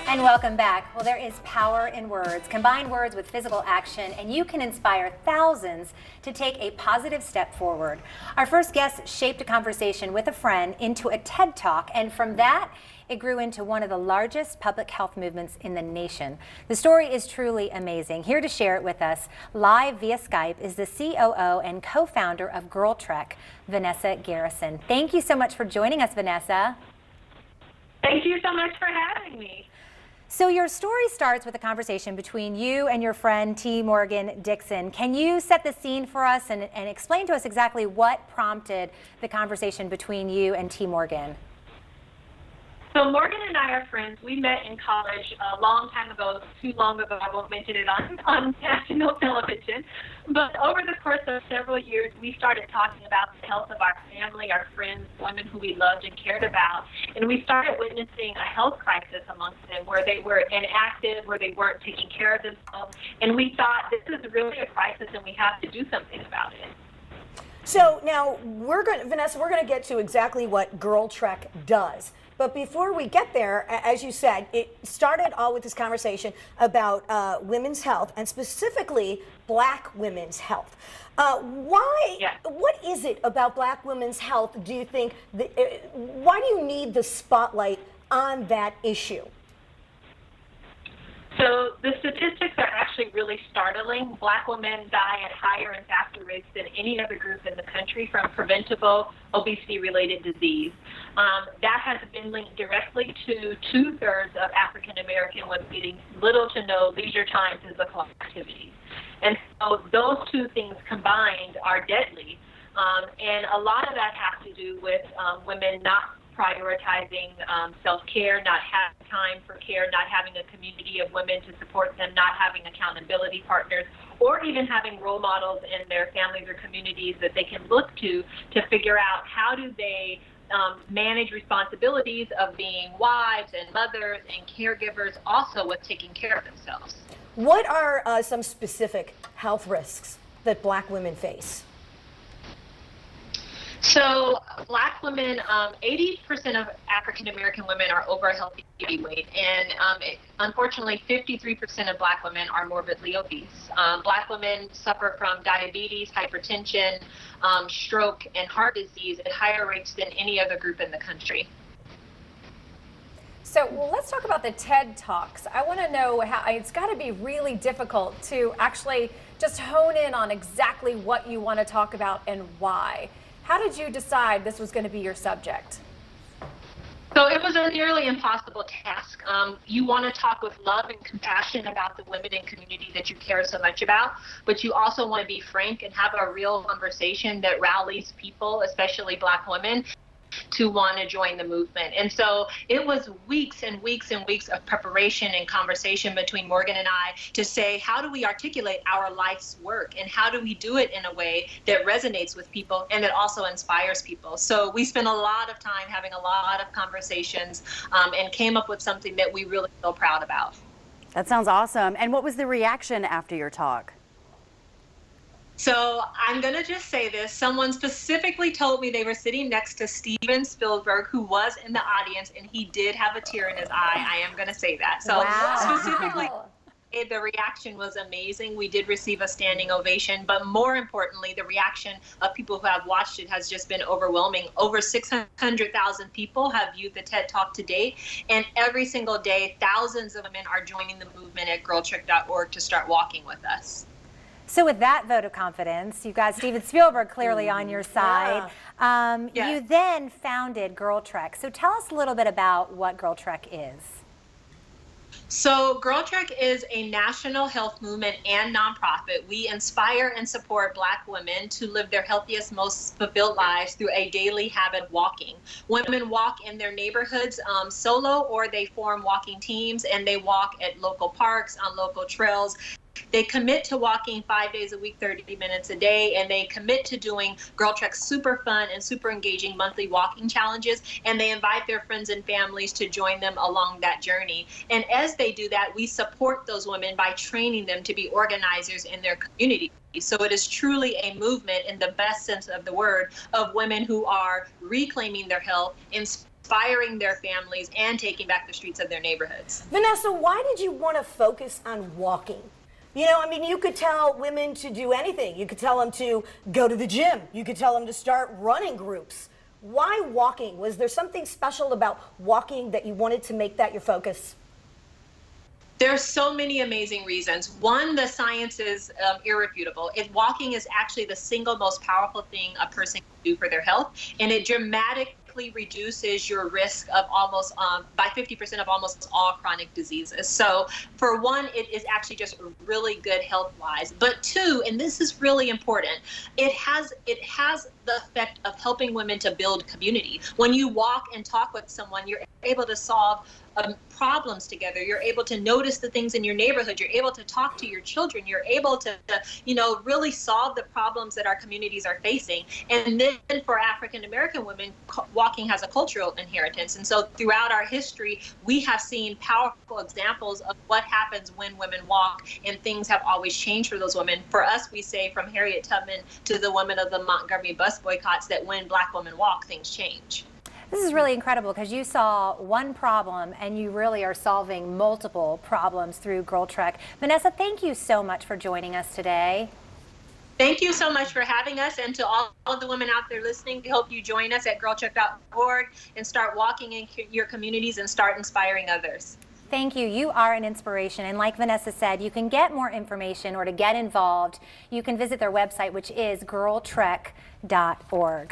And welcome back. Well, there is power in words. Combine words with physical action, and you can inspire thousands to take a positive step forward. Our first guest shaped a conversation with a friend into a TED Talk, and from that, it grew into one of the largest public health movements in the nation. The story is truly amazing. Here to share it with us, live via Skype, is the COO and co-founder of GirlTrek, Vanessa Garrison. Thank you so much for joining us, Vanessa. Thank you so much for having me. So your story starts with a conversation between you and your friend T. Morgan Dixon. Can you set the scene for us and explain to us exactly what prompted the conversation between you and T. Morgan? So Morgan and I are friends. We met in college a long time ago, too long ago. I won't mention it on national television. But over the course of several years, we started talking about the health of our family, our friends, women who we loved and cared about. And we started witnessing a health crisis amongst them where they were inactive, where they weren't taking care of themselves. And we thought this is really a crisis and we have to do something about it. So now, Vanessa, we're going to get to exactly what GirlTrek does. But before we get there, as you said, it started all with this conversation about women's health, and specifically Black women's health. What is it about Black women's health, do you think, why do you need the spotlight on that issue? So the statistics are actually really startling. Black women die at higher and faster rates than any other group in the country from preventable obesity-related disease. That has been linked directly to 2/3 of African-American women getting little to no leisure time physical activities. And so those two things combined are deadly. And a lot of that has to do with women not prioritizing self-care, not having time for care, not having a community of women to support them, not having accountability partners, or even having role models in their families or communities that they can look to figure out how do they manage responsibilities of being wives and mothers and caregivers, also with taking care of themselves. What are some specific health risks that Black women face? So Black women, 80% of African-American women are over a healthy weight, and unfortunately 53% of Black women are morbidly obese. Black women suffer from diabetes, hypertension, stroke, and heart disease at higher rates than any other group in the country. So, well, let's talk about the TED Talks. I want to know how it's got to be really difficult to actually just hone in on exactly what you want to talk about and why. How did you decide this was going to be your subject? So it was a nearly impossible task. You want to talk with love and compassion about the women and community that you care so much about, but you also want to be frank and have a real conversation that rallies people, especially Black women, to want to join the movement. And so it was weeks and weeks and weeks of preparation and conversation between Morgan and I to say, how do we articulate our life's work and how do we do it in a way that resonates with people and that also inspires people? So we spent a lot of time having a lot of conversations and came up with something that we really feel proud about. That sounds awesome. And what was the reaction after your talk? So I'm going to just say this. Someone specifically told me they were sitting next to Steven Spielberg, who was in the audience, and he did have a tear in his eye. I am going to say that. So specifically, the reaction was amazing. We did receive a standing ovation, but more importantly, the reaction of people who have watched it has just been overwhelming. Over 600,000 people have viewed the TED Talk to date, and every single day, thousands of women are joining the movement at girltrek.org to start walking with us. So with that vote of confidence, you got Steven Spielberg clearly on your side. You then founded GirlTrek. So tell us a little bit about what GirlTrek is. So GirlTrek is a national health movement and nonprofit. We inspire and support Black women to live their healthiest, most fulfilled lives through a daily habit walking. Women walk in their neighborhoods solo, or they form walking teams and they walk at local parks, on local trails. They commit to walking 5 days a week, 30 minutes a day, and they commit to doing GirlTrek's super fun and super engaging monthly walking challenges, and they invite their friends and families to join them along that journey. And as they do that, we support those women by training them to be organizers in their community. So it is truly a movement in the best sense of the word of women who are reclaiming their health, inspiring their families, and taking back the streets of their neighborhoods. Vanessa, why did you want to focus on walking? You know, I mean, you could tell women to do anything. You could tell them to go to the gym. You could tell them to start running groups. Why walking? Was there something special about walking that you wanted to make that your focus? There's so many amazing reasons. One, the science is irrefutable. Walking is actually the single most powerful thing a person can do for their health, and it dramatically reduces your risk of almost by 50% of almost all chronic diseases. So for one, it is actually just really good health-wise. But two, and this is really important, it has the effect of helping women to build community. When you walk and talk with someone, you're able to solve problems together. You're able to notice the things in your neighborhood. You're able to talk to your children. You're able to, really solve the problems that our communities are facing. And then for African American women, walking has a cultural inheritance. And so throughout our history, we have seen powerful examples of what happens when women walk, and things have always changed for those women. For us, we say from Harriet Tubman to the women of the Montgomery bus boycotts that when Black women walk, things change. This is really incredible because you saw one problem and you really are solving multiple problems through GirlTrek. Vanessa, thank you so much for joining us today. Thank you so much for having us, and to all of the women out there listening, we hope you join us at girltrek.org and start walking in your communities and start inspiring others. Thank you. You are an inspiration. And like Vanessa said, you can get more information or to get involved, you can visit their website, which is girltrek.org.